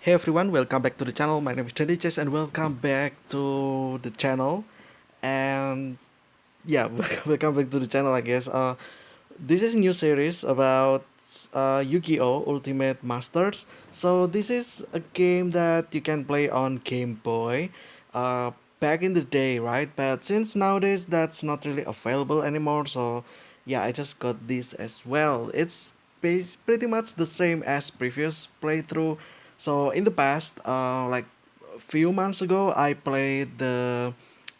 Hey everyone, welcome back to the channel. My name is Chess and welcome back to the channel. And yeah, welcome back to the channel, I guess. This is a new series about Yu-Gi-Oh! Ultimate Masters. So this is a game that you can play on Game Boy uh, back in the day, right? But since nowadays that's not really available anymore, so yeah, I just got this as well. It's pretty much the same as previous playthrough. So in the past, like a few months ago, I played the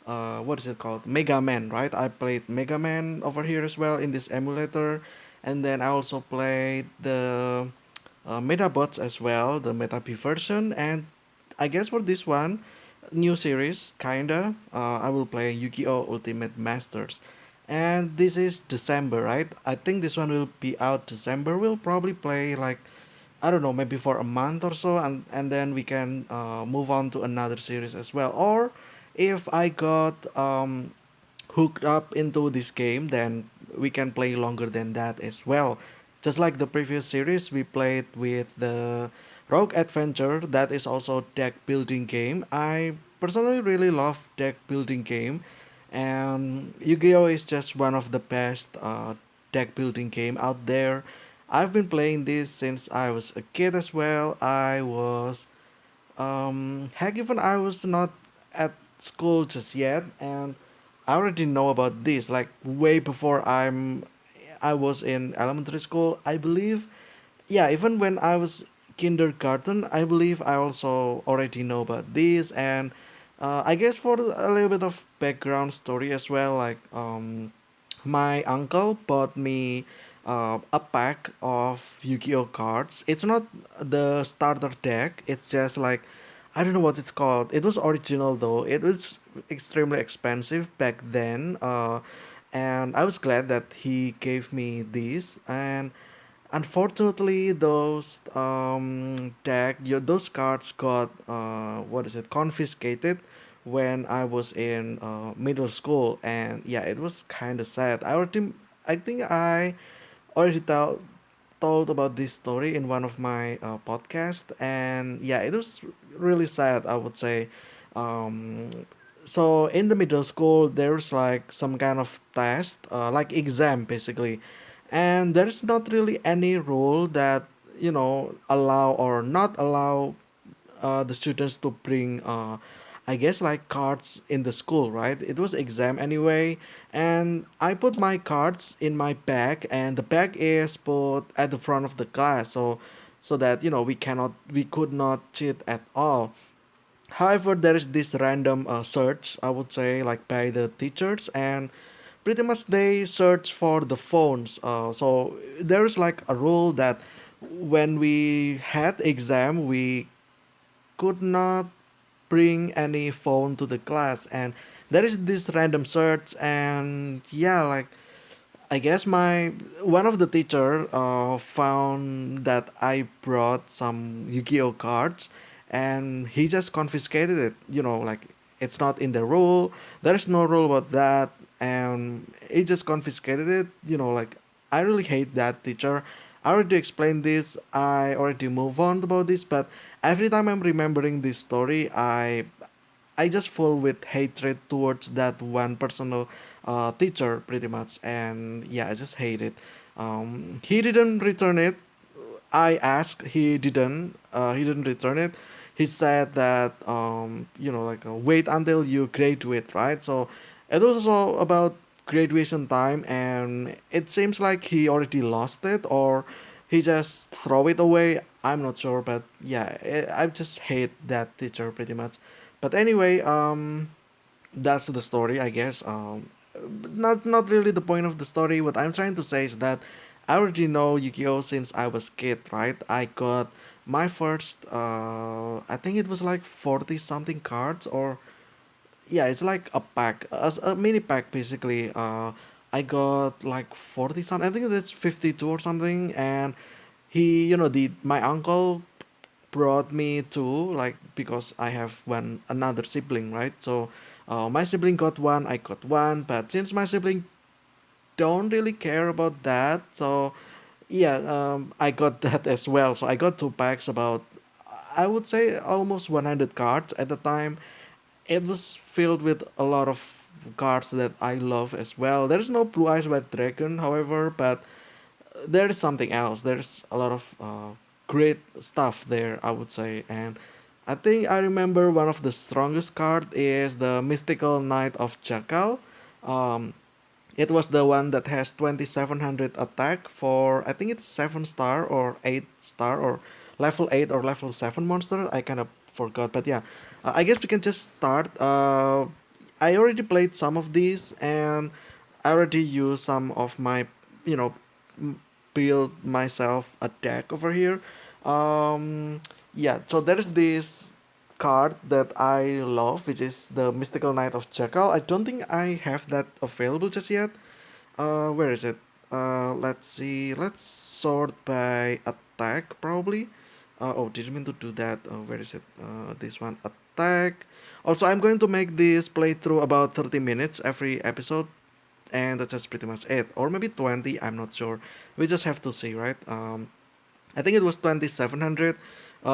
what is it called? Mega Man, right? I played Mega Man over here as well in this emulator, and then I also played the Metabots as well, the Metapi version, and I guess for this one, new series, kinda, I will play Yu-Gi-Oh! Ultimate Masters. And this is December, right? I think this one will be out December. We'll probably play like I don't know, maybe for a month or so, and then we can move on to another series as well. Or if I got hooked up into this game, then we can play longer than that as well. Just like the previous series, we played with the Rogue Adventure. That is also deck building game. I personally really love deck building game, and Yu-Gi-Oh is just one of the best deck building game out there. I've been playing this since I was a kid as well. I was heck, even I was not at school just yet, and I already know about this like way before I was in elementary school. I believe, yeah, even when I was kindergarten, I believe I also already know about this. And I guess for a little bit of background story as well, like my uncle bought me a pack of Yu-Gi-Oh cards. It's not the starter deck. It's just like I don't know what it's called. It was original though. It was extremely expensive back then. And I was glad that he gave me this. And unfortunately, those cards got what is it confiscated when I was in middle school, and yeah, it was kind of sad. I think I already told about this story in one of my podcasts, and yeah, it was really sad, I would say. Um, so in the middle school, there's like some kind of test, like exam basically, and there's not really any rule that allow or not allow the students to bring I guess like cards in the school, right? It was exam anyway, and I put my cards in my bag, and the bag is put at the front of the class, so that we could not cheat at all. However, there is this random search, I would say, like by the teachers, and pretty much they search for the phones. So there's like a rule that when we had exam, we could not bring any phone to the class, and there is this random search, and yeah, like I guess my one of the teacher found that I brought some Yu-Gi-Oh cards, and he just confiscated it. Like it's not in the rule. There is no rule about that, and he just confiscated it. Like I really hate that teacher. I already explained this. I already move on about this, but every time I'm remembering this story, I just full with hatred towards that one personal teacher, pretty much, and yeah, I just hate it. He didn't return it. I asked, he didn't. He didn't return it. He said that like wait until you graduate, right? So it was also about graduation time, and it seems like he already lost it, or he just throw it away. I'm not sure, but yeah, I just hate that teacher pretty much. But anyway, that's the story, I guess. Not really the point of the story. What I'm trying to say is that I already know Yu-Gi-Oh since I was kid, right? I got my first, I think it was like 40 something cards, or yeah, it's like a pack, a mini pack basically. I got like 40 something. I think that's 52 or something, and the my uncle brought me to, like, because I have one another sibling, right? So my sibling got one, I got one, but since my sibling don't really care about that, so yeah, I got that as well. So I got two packs about. I would say almost 100 cards at the time. It was filled with a lot of cards that I love as well. There's no Blue Eyes White Dragon, however, but there is something else. There's a lot of great stuff there, I would say. And I think I remember one of the strongest card is the Mystical Knight of Jackal. Um, it was the one that has 2700 attack for, I think it's 7 star or 8 star or level 8 or level 7 monster. I kind of forgot, but yeah, I guess we can just start. I already played some of these, and I already used some of my, you know, build myself a deck over here. Yeah, so there is this card that I love, which is the Mystical Knight of Jackal. I don't think I have that available just yet. Where is it? Let's see. Let's sort by attack probably. Oh, didn't mean to do that. Where is it? This one attack. Also, I'm going to make this playthrough about 30 minutes every episode, and that's just pretty much it. Or maybe 20. I'm not sure. We just have to see, right? I think it was 2700.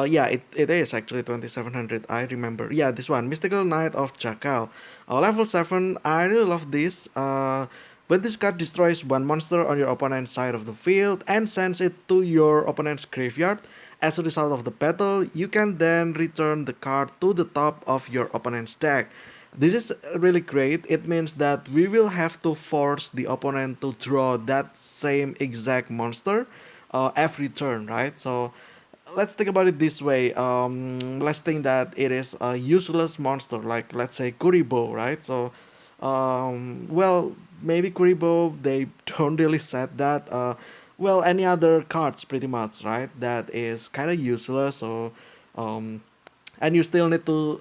Yeah, it is actually 2700. I remember. Yeah, this one, Mystical Knight of Jackal. Level 7. I really love this. When this card destroys one monster on your opponent's side of the field and sends it to your opponent's graveyard, as a result of the battle, you can then return the card to the top of your opponent's deck. This is really great. It means that we will have to force the opponent to draw that same exact monster every turn, right? So let's think about it this way. Let's think that it is a useless monster, like let's say Kuribo, right? So, well, maybe Kuribo they don't really set that. Well, any other cards pretty much, right? That is kind of useless. So, um, and you still need to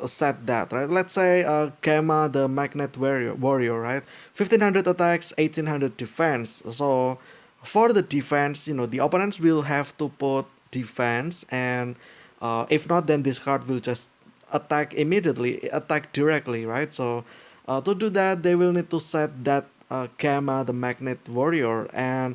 set that, right? Let's say Kema the Magnet Warrior, right? 1500 attacks, 1800 defense. So for the defense, the opponents will have to put defense, and if not, then this card will just attack immediately, attack directly, right? So to do that, they will need to set that Kema the Magnet Warrior, and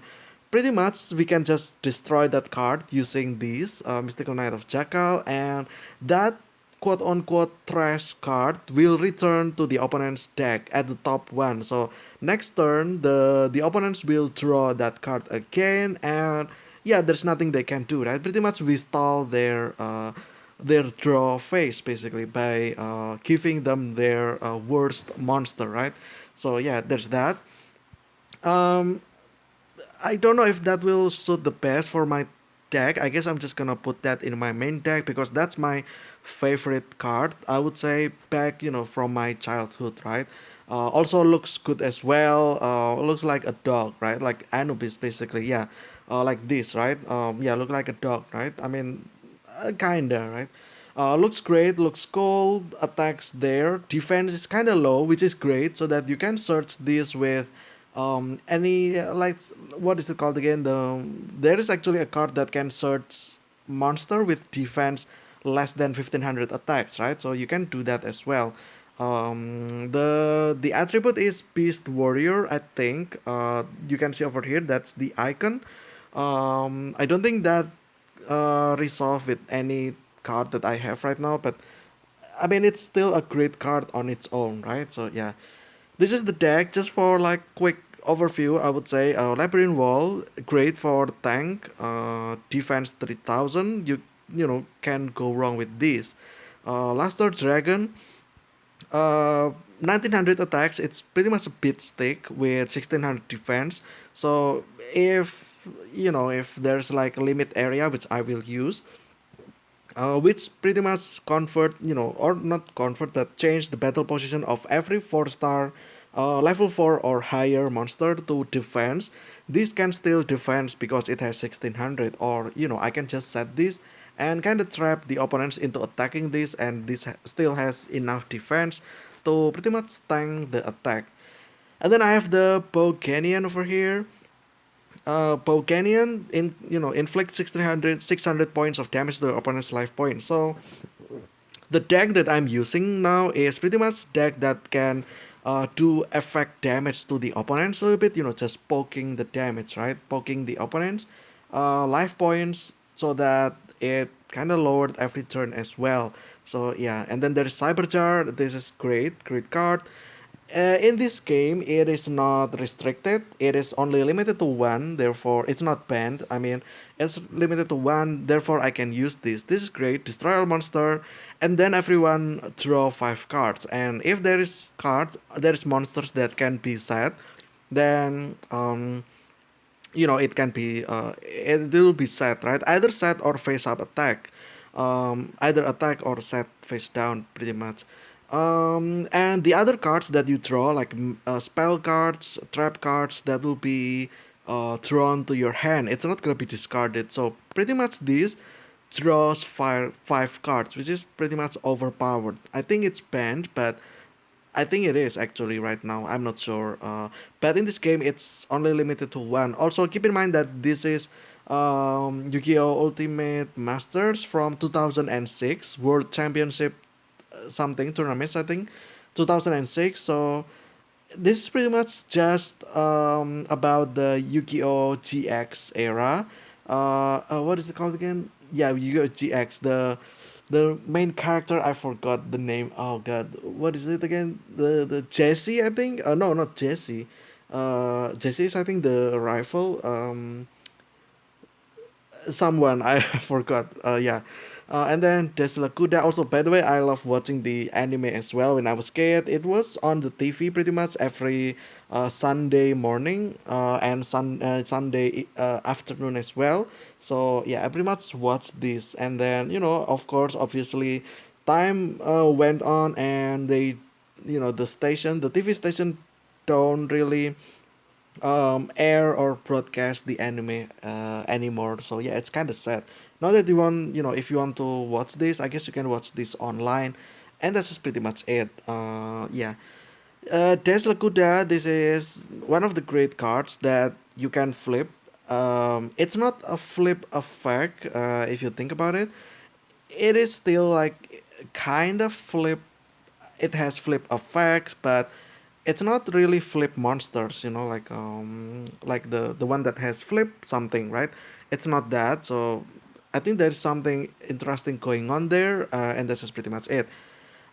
pretty much we can just destroy that card using this Mystical Knight of Jackal, and that quote unquote trash card will return to the opponent's deck at the top one. So next turn the opponents will draw that card again, and yeah, there's nothing they can do, right? Pretty much we stall their draw phase basically by giving them their worst monster, right? So yeah, there's that. um I don't know if that will suit the best for my deck. I guess I'm just gonna put that in my main deck because that's my favorite card. I would say back, from my childhood, right? Also looks good as well. Looks like a dog, right? Like Anubis, basically. Yeah. Like this, right? Yeah, look like a dog, right? I mean, kinda, right? Looks great, looks cool, attacks there. Defense is kind of low, which is great, so that you can search this with any like what is it called again? There is actually a card that can search monster with defense less than 1500 attacks, right? So you can do that as well. The attribute is Beast Warrior, I think. You can see over here. That's the icon. I don't think that resolve with any card that I have right now, but I mean it's still a great card on its own, right? So yeah, this is the deck. Just for like quick overview, I would say Labyrinth Wall, great for tank, defense 3000. Can go wrong with this. Luster Dragon, 1900 attacks. It's pretty much a bit stick with 1600 defense. So if there's like a limit area, which I will use, which pretty much convert, or not convert, that change the battle position of every 4-star level 4 or higher monster to defense. This can still defense because it has 1600, or I can just set this and kind of trap the opponents into attacking this, and this still has enough defense to pretty much tank the attack. And then I have the Boganian over here. Boganian inflict 600 points of damage to the opponent's life point. So the deck that I'm using now is pretty much deck that can do effect damage to the opponents a little bit. Just poking the damage, right? Poking the opponents life points, so that it kind of lowered every turn as well. So yeah, and then there's Cyberjar. This is great card. In this game, it is not restricted. It is only limited to one. Therefore, it's not banned. I mean, it's limited to one. Therefore, I can use this. This is great. Destroy all monster, and then everyone draw 5 cards. And if there is monsters that can be set, then it can be it will be set, right, either set or face up attack, either attack or set face down pretty much. And the other cards that you draw, like spell cards, trap cards, that will be thrown to your hand. It's not going to be discarded, so pretty much this draws 5 cards, which is pretty much overpowered. I think it's banned, but I think it is actually right now. I'm not sure. But in this game, it's only limited to one. Also, keep in mind that this is Yu-Gi-Oh! Ultimate Masters from 2006 World Championship something tournaments, I think, 2006. So this is pretty much just about the Yu-Gi-Oh! GX era. What is it called again? Yeah, Yu-Gi-Oh! GX. The main character, I forgot the name. Oh god, what is it again? The Jesse, I think. No, not Jesse. Jesse is, I think, the rifle. Someone I forgot. Yeah. And then Tesla Kuda. Also, by the way, I love watching the anime as well. When I was kid, it was on the TV pretty much every Sunday morning and Sunday afternoon as well. So yeah, I pretty much watched this. And then of course, obviously, time went on, and the TV station don't really air or broadcast the anime anymore. So yeah, it's kind of sad. Now that if you want to watch this, I guess you can watch this online, and that's just pretty much it. Yeah. Tesla Kuda, this is one of the great cards that you can flip. It's not a flip effect, if you think about it. It is still like kind of flip. It has flip effects, but it's not really flip monsters, like the one that has flip something, right? It's not that. So I think there's something interesting going on there, and this is pretty much it.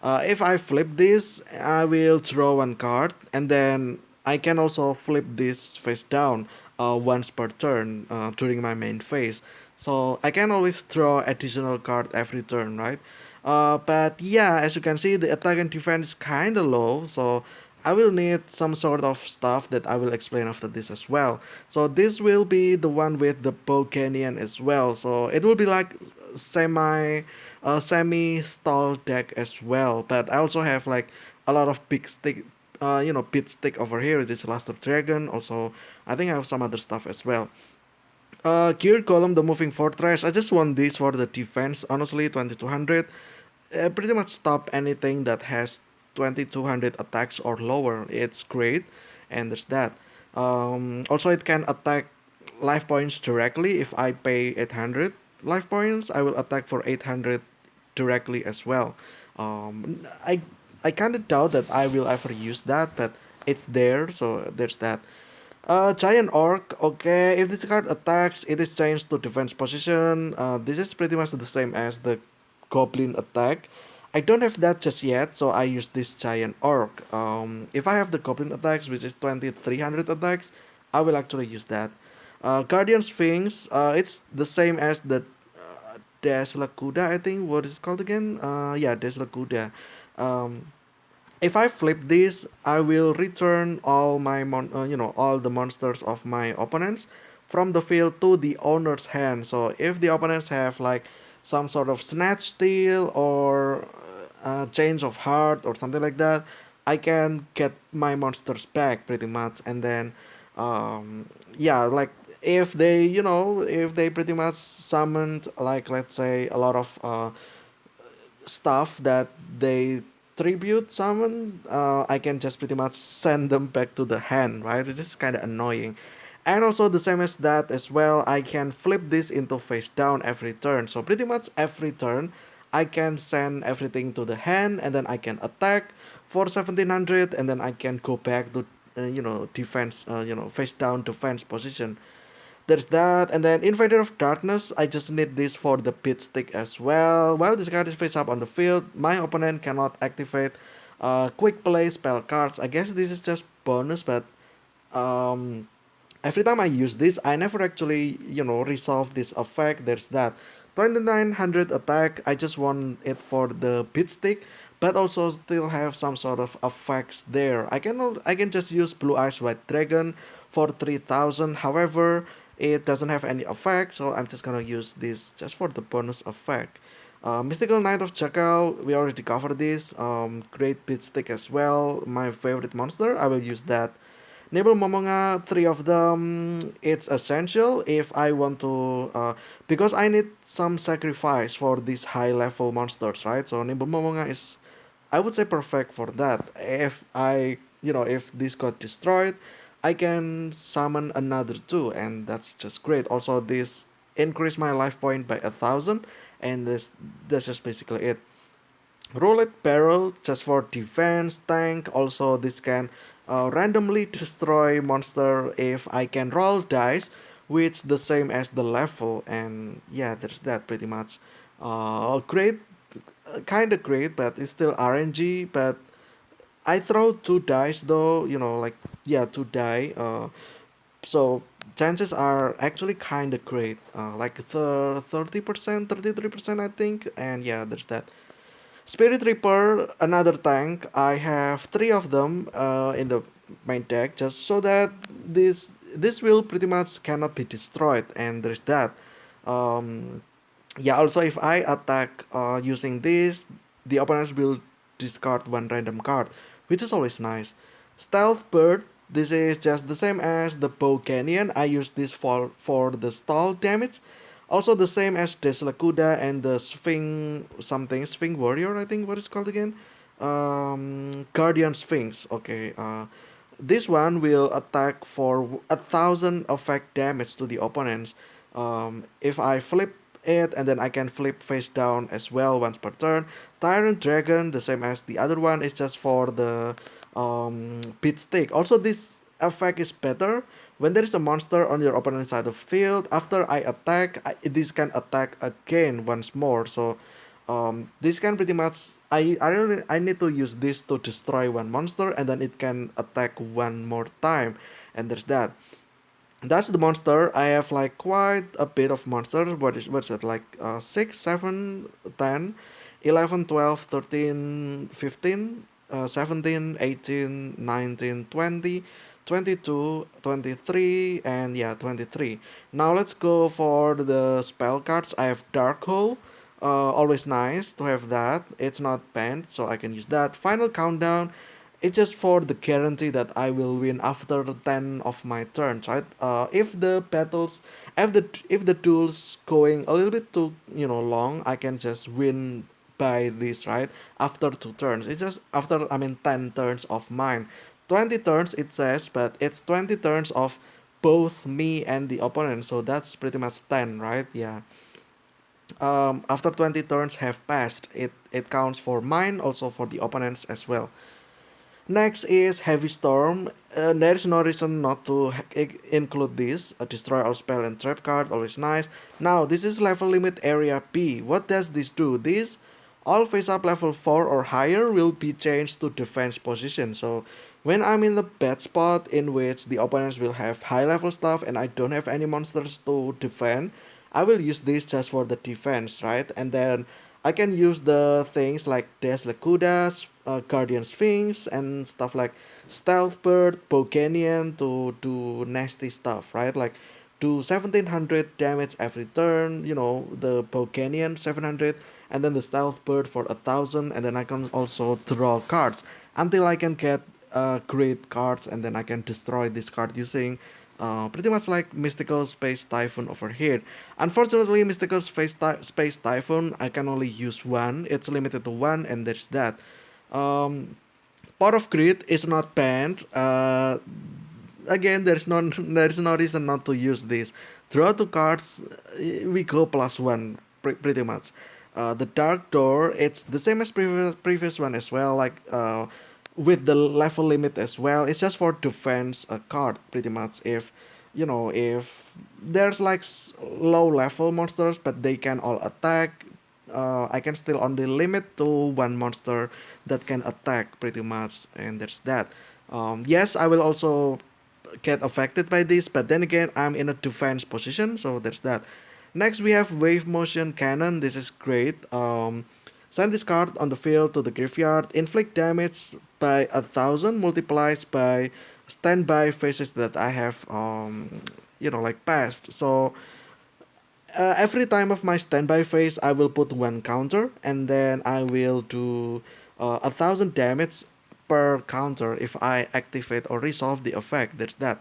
If I flip this, I will draw 1 card, and then I can also flip this face down once per turn during my main phase. So I can always draw additional card every turn, right? But yeah, as you can see, the attack and defense is kind of low, so I will need some sort of stuff that I will explain after this as well. So this will be the one with the Bogenian as well. So it will be like semi stall deck as well. But I also have like a lot of big stick, bit stick over here. This Luster Dragon. Also, I think I have some other stuff as well. Gear Column, the Moving Fortress. I just want this for the defense. Honestly, 2200. Pretty much stop anything that has 2200 attacks or lower. It's great, and there's that. Also, it can attack life points directly. If I pay 800 life points, I will attack for 800 directly as well. I kind of doubt that I will ever use that, but it's there, so there's that. Giant Orc, okay, if this card attacks, it is changed to defense position. This is pretty much the same as the Goblin attack. I don't have that just yet, so I use this Giant Orc. If I have the Goblin attacks, which is 2300 attacks, I will actually use that. Guardian Sphinx, it's the same as the Tesla Kuda, I think. What is it called again? Yeah, Tesla Kuda. Um, if I flip this, I will return all the monsters of my opponents from the field to the owner's hand. So if the opponents have like some sort of snatch steal or change of heart or something like that, I can get my monsters back pretty much. And then, yeah, like if they pretty much summoned, like, let's say, a lot of stuff that they tribute summon, I can just pretty much send them back to the hand, right? It's just kind of annoying. And also the same as that as well, I can flip this into face down every turn. So pretty much every turn, I can send everything to the hand, and then I can attack for 1700, and then I can go back to defense, face down defense position. There's that, and then Invader of Darkness. I just need this for the pit stick as well. While this card is face up on the field, my opponent cannot activate quick play spell cards. I guess this is just bonus, but um, every time I use this, I never actually, resolve this effect. There's that 2900 attack. I just want it for the pit stick, but also still have some sort of effects there. I can just use Blue Eyes White Dragon for 3000. However, it doesn't have any effect, so I'm just gonna use this just for the bonus effect. Mystical Knight of Jackal, we already covered this. Great Pit Stick as well, my favorite monster. I will use that. Nibble Momonga, three of them. It's essential if I want to, because I need some sacrifice for these high level monsters, right? So Nibble Momonga is, I would say, perfect for that. If this got destroyed, I can summon another two, and that's just great. Also, this increase my life point by 1,000, and that's just basically it. Roulette barrel just for defense tank. Also, this can randomly destroy monster if I can roll dice, which the same as the level. And yeah, there's that pretty much. Great, kind of great, but it's still RNG. But I throw two dice though, like yeah, two die. So chances are actually kind of great, like 30%, 33%, I think. And yeah, there's that. Spirit Reaper, another tank. I have three of them in the main deck, just so that this will pretty much cannot be destroyed. And there's that. Um, yeah. Also, if I attack using this, the opponents will discard one random card, which is always nice. Stealth Bird. This is just the same as the Bow Canyon. I use this for the stall damage. Also the same as Deslakuda and the Sphinx Warrior, I think what it's called again. Guardian Sphinx. Okay. This one will attack for 1,000 effect damage to the opponents. If I flip it, and then I can flip face down as well once per turn. Tyrant Dragon, the same as the other one, is just for the pit stick. Also, this effect is better when there is a monster on your opponent's side of field. After I attack, this can attack again once more. So this can pretty much, I need to use this to destroy one monster, and then it can attack one more time. And there's that. That's the monster. I have like quite a bit of monsters. What's it like 6, 7, 10, 11, 12, 13, 15, 17, 18, 19, 20, 22, 23, and yeah, 23. Now let's go for the spell cards. I have Dark Hole. Always nice to have that. It's not banned, so I can use that. Final Countdown. It's just for the guarantee that I will win after 10 of my turns, right? If the duel's going a little bit too long, I can just win by this, right? After two turns. It's just after, I mean, 10 turns of mine. 20 turns it says, but it's 20 turns of both me and the opponent, so that's pretty much 10, right? Yeah. After 20 turns have passed, it counts for mine, also for the opponents as well. Next is Heavy Storm. There is no reason not to include this. Destroy all spell and trap card, always nice. Now, this is level limit area P. What does this do? This, all face up level 4 or higher will be changed to defense position. So, when I'm in the bad spot in which the opponents will have high level stuff and I don't have any monsters to defend, I will use this just for the defense, right? And then I can use the things like Des Lakudas, Guardian Sphinx, and stuff like Stealth Bird, Boganian to do nasty stuff, right? Like do 1700 damage every turn, the Boganian 700, and then the Stealth Bird for 1,000, and then I can also draw cards until I can get great cards, and then I can destroy this card using pretty much like Mystical Space Typhoon over here. Unfortunately, Mystical Space Typhoon, I can only use one. It's limited to one, and there's that. Um, Pot of Greed is not banned. Again, there's no reason not to use this. Draw two cards, we go plus one, pretty much. The Dark Door, it's the same as previous one as well, like with the level limit as well. It's just for defense card, pretty much. If if there's like low level monsters but they can all attack, I can still only limit to one monster that can attack pretty much, and there's that. Yes, I will also get affected by this, but then again, I'm in a defense position, so there's that. Next, we have Wave Motion Cannon. This is great. Send this card on the field to the graveyard. Inflict damage by 1,000 multiplies by standby phases that I have, like passed. So every time of my standby phase, I will put one counter, and then I will do 1,000 damage per counter if I activate or resolve the effect. That's that.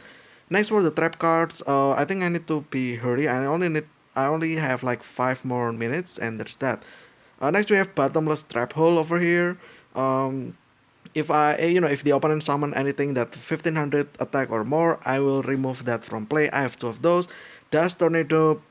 Next for the trap cards, I think I need to be hurry. I only have like 5 more minutes, and there's that. Next we have bottomless trap hole over here. Um, if the opponent summon anything that 1500 attack or more, I will remove that from play. I have two of those. Does tornado,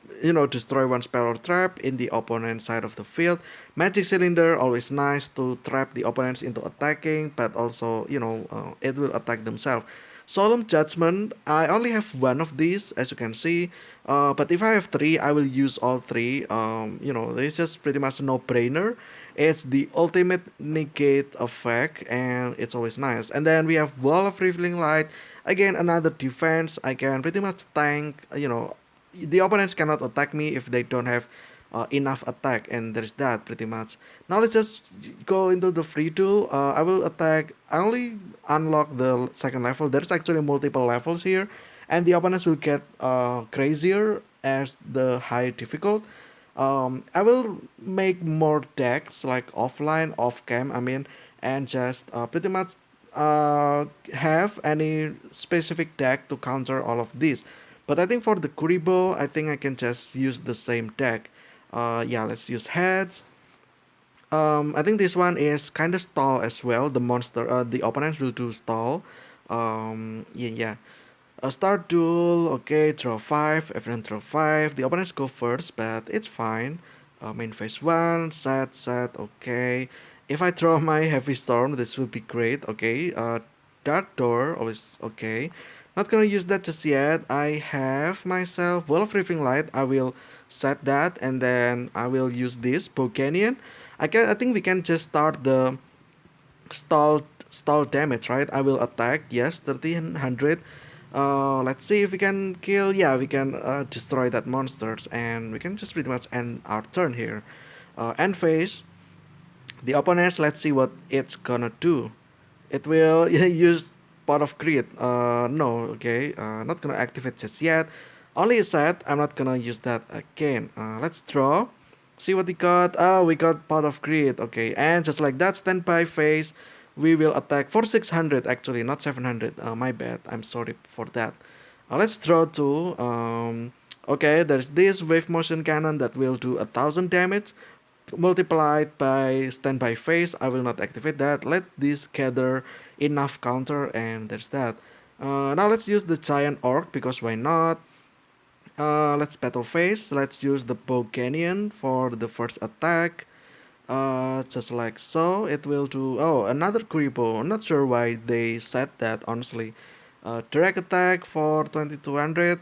destroy one spell or trap in the opponent side of the field. Magic cylinder, always nice to trap the opponents into attacking, but also, it will attack themselves. Solemn Judgment, I only have one of these, as you can see. But if I have three, I will use all three. It's just pretty much a no-brainer. It's the ultimate negate effect, and it's always nice. And then we have Wall of Revealing Light. Again, another defense. I can pretty much tank. The opponents cannot attack me if they don't have enough attack, and there's that pretty much. Now let's just go into the free tool. I will attack. I only unlock the second level. There's actually multiple levels here, and the opponents will get crazier as the high difficult. I will make more decks like offline, off cam. I mean, and just pretty much have any specific deck to counter all of these. But I think for the Kuribo, I think I can just use the same deck. Yeah, let's use heads. I think this one is kind of stall as well. The opponents will do stall. Yeah. Start duel, okay, draw 5, everyone draw 5. The opponents go first, but it's fine. Main phase 1, set, okay. If I draw my Heavy Storm, this would be great, okay. Dark Door, always okay. Not gonna use that just yet. I have myself Wall of Revealing Light. I will set that, and then I will use this Bogenian. I think we can just start the stall damage, right? I will attack, yes, 1300. Let's see if we can kill. Yeah, we can destroy that monsters, and we can just pretty much end our turn here. End phase. The opponents. Let's see what it's gonna do. It will use Pot of Greed. No, okay. Not gonna activate just yet. Only a set. I'm not gonna use that again. Let's draw. See what we got. Oh, we got Pot of Greed. Okay, and just like that, standby phase. We will attack for 600 actually, not 700. My bad. I'm sorry for that. Let's draw two. Okay, there's this wave motion cannon that will do 1,000 damage multiplied by standby phase. I will not activate that. Let this gather enough counter, and there's that. Now let's use the giant orc because why not? Let's battle phase. Let's use the Boganian for the first attack. Just like so, it will do. Oh, another creepo. I'm not sure why they said that, honestly. Direct attack for 2200.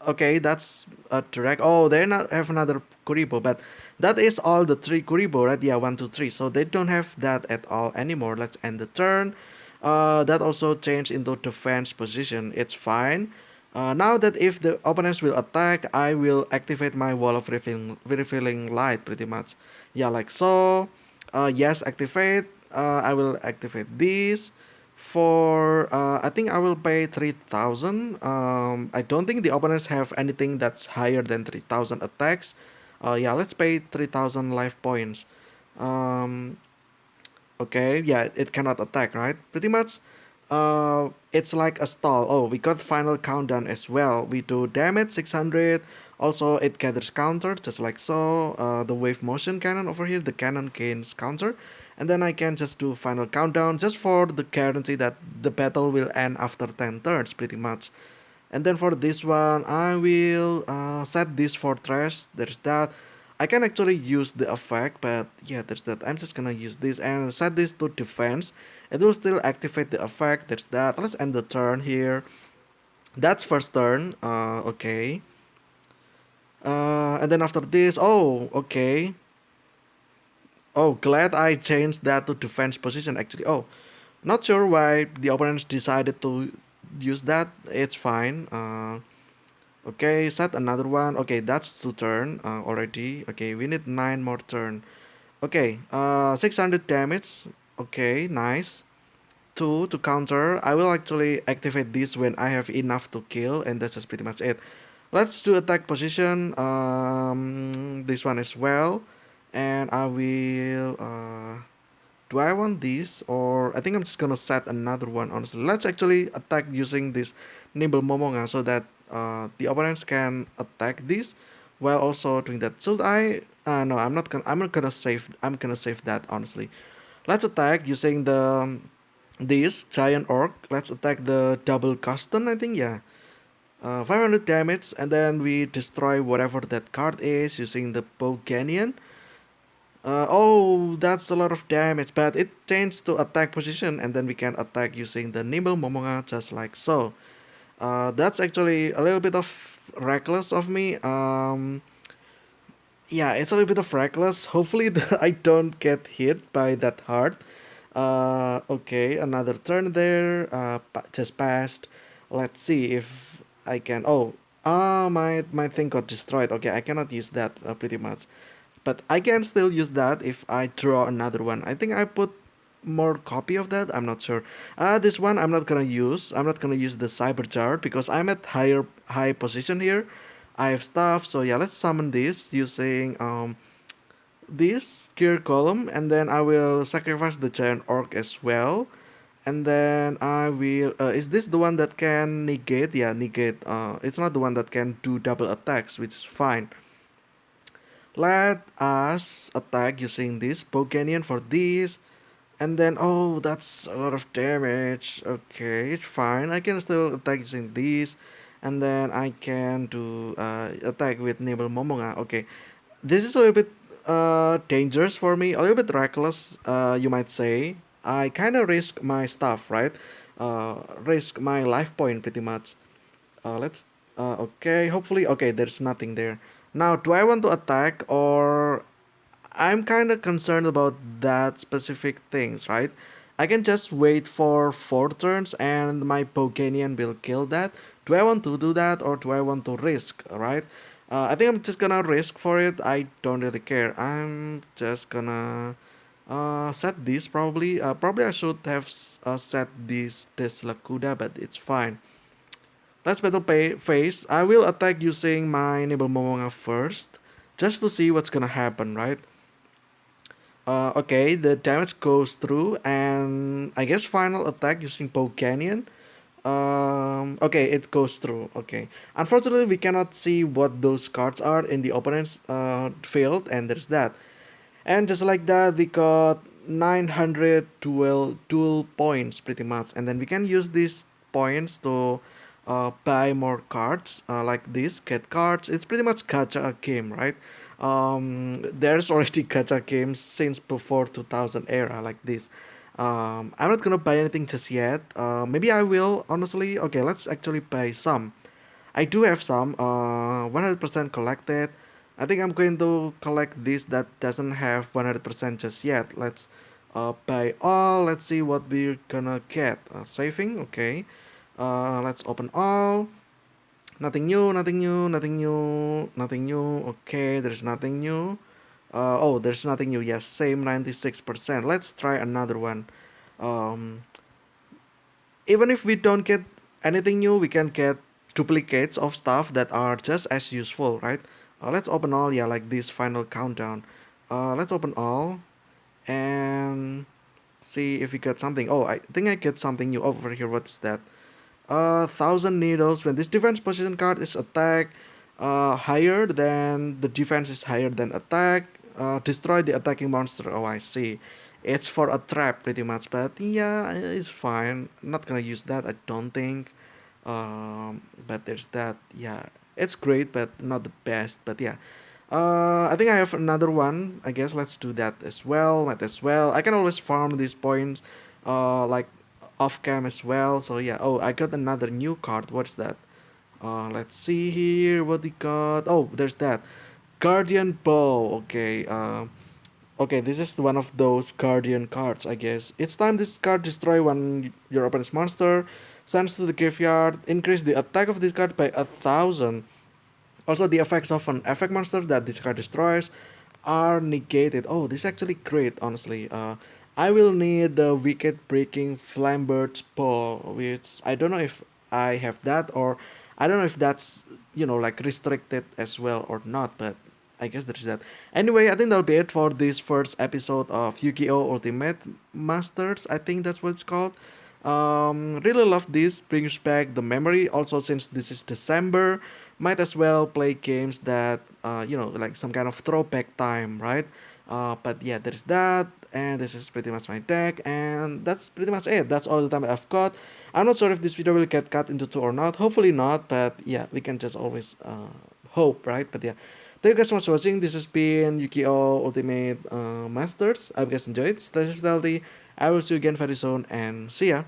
Okay, that's a direct. Oh, they not have another Kuribo, but that is all the three Kuribo, right? Yeah, one, two, three. So they don't have that at all anymore. Let's end the turn. That also changed into defense position. It's fine. Now that if the opponents will attack, I will activate my wall of revealing light pretty much. Yeah, like so. Yes, activate. I will activate this for I think I will pay 3,000. I don't think the opponents have anything that's higher than 3,000 attacks. Yeah, let's pay 3,000 life points. Um, okay, yeah, it cannot attack, right? Pretty much. It's like a stall. Oh, we got final countdown as well. We do damage 600. Also, it gathers counter just like so. The wave motion cannon over here, the cannon gains counter, and then I can just do final countdown just for the guarantee that the battle will end after 10 turns, pretty much. And then for this one, I will set this for trash. There's that. I can actually use the effect, but yeah, there's that. I'm just gonna use this and set this to defense. It will still activate the effect. There's that. Let's end the turn here. That's first turn. Okay. And then after this, oh, okay. Oh, glad I changed that to defense position actually. Oh, not sure why the opponents decided to use that. It's fine. Okay, set another one. Okay, that's two turn already. Okay, we need nine more turn. Okay, 600 damage. Okay, nice. Two to counter. I will actually activate this when I have enough to kill, and that's just pretty much it. Let's do attack position. This one as well, and I will. Do I want this, or I think I'm just gonna set another one. Honestly, let's actually attack using this nimble momonga so that the opponents can attack this while also doing that. Should I? No, I'm not gonna. I'm not gonna save. I'm gonna save that honestly. Let's attack using the this giant orc. Let's attack the double custom. I think yeah. 500 damage, and then we destroy whatever that card is using the Boganian. Oh, that's a lot of damage, but it changed to attack position, and then we can attack using the Nimble Momonga just like so. That's actually a little bit of reckless of me. Yeah, it's a little bit of reckless. Hopefully, I don't get hit by that hard. Okay, another turn there. Just passed. Let's see if I can. Oh, my thing got destroyed. Okay, I cannot use that pretty much, but I can still use that if I draw another one. I think I put more copy of that. I'm not sure. This one I'm not gonna use. I'm not gonna use the cyber jar because I'm at high position here. I have stuff, so yeah, let's summon this using this gear column, and then I will sacrifice the giant orc as well. And then I will. Is this the one that can negate? Yeah, negate. It's not the one that can do double attacks, which is fine. Let us attack using this Boganian for this. And then, oh, that's a lot of damage. Okay, it's fine. I can still attack using this. And then I can do attack with Nimble Momonga. Okay, this is a little bit dangerous for me, a little bit reckless, you might say. I kind of risk my stuff, right? Risk my life point pretty much. Let's. Okay, hopefully. Okay, there's nothing there. Now, do I want to attack, or I'm kind of concerned about that specific things, right? I can just wait for four turns and my Pokanian will kill that. Do I want to do that, or do I want to risk, right? I think I'm just gonna risk for it. I don't really care. I'm just gonna set this probably. Probably I should have set this Lakuda, but it's fine. Let's battle phase. I will attack using my Nibble Momonga first, just to see what's gonna happen, right? Okay, the damage goes through, and I guess final attack using Poke Canyon. Okay, it goes through. Okay, unfortunately, we cannot see what those cards are in the opponent's field, and there's that. And just like that, we got 900 dual points pretty much, and then we can use these points to buy more cards like this, get cards. It's pretty much gacha game, right? There's already gacha games since before 2000 era like this. I'm not gonna buy anything just yet. Maybe I will, honestly. Okay, let's actually buy some. I do have some 100% collected. I think I'm going to collect this that doesn't have 100% just yet. Let's buy all. Let's see what we're gonna get. Saving, okay. Let's open all. Nothing new, nothing new, nothing new, nothing new. Okay, there's nothing new. Oh, there's nothing new. Yes, same 96%. Let's try another one. Um, Even if we don't get anything new, we can get duplicates of stuff that are just as useful, right? Let's open all, yeah, like this final countdown. Let's open all and see if we get something. Oh, I think I get something new over here. What's that? 1,000 needles. When this defense position card is attack higher than the defense is higher than attack, destroy the attacking monster. Oh, I see. It's for a trap pretty much, but yeah, it's fine. I'm not gonna use that, I don't think. But there's that. Yeah, it's great, but not the best. But yeah, I think I have another one. I guess let's do that as well. Might as well. I can always farm these points, like off cam as well. So yeah. Oh, I got another new card. What's that? Let's see here. What we got? Oh, there's that. Guardian Bow. Okay. Okay, this is one of those Guardian cards, I guess. Each time this card destroy one your opponent's monster, sends to the graveyard, increase the attack of this card by 1,000. Also, the effects of an effect monster that this card destroys are negated. Oh, this is actually great, honestly. I will need the Wicked Breaking Flambert's Bow, which I don't know if I have that, or I don't know if that's, like restricted as well or not, but I guess there's that. Anyway, I think that'll be it for this first episode of Yu-Gi-Oh! Ultimate Masters. I think that's what it's called. Really love this. Brings back the memory. Also, since this is December, might as well play games that like some kind of throwback time, right? But yeah, there's that, and this is pretty much my deck, and that's pretty much it. That's all the time I've got. I'm not sure if this video will get cut into two or not. Hopefully not, but yeah, we can just always hope, right? But yeah, thank you guys so much for watching. This has been Yu-Gi-Oh! Ultimate Masters. I hope you guys enjoyed. Stay safe, healthy. I will see you again very soon, and see ya.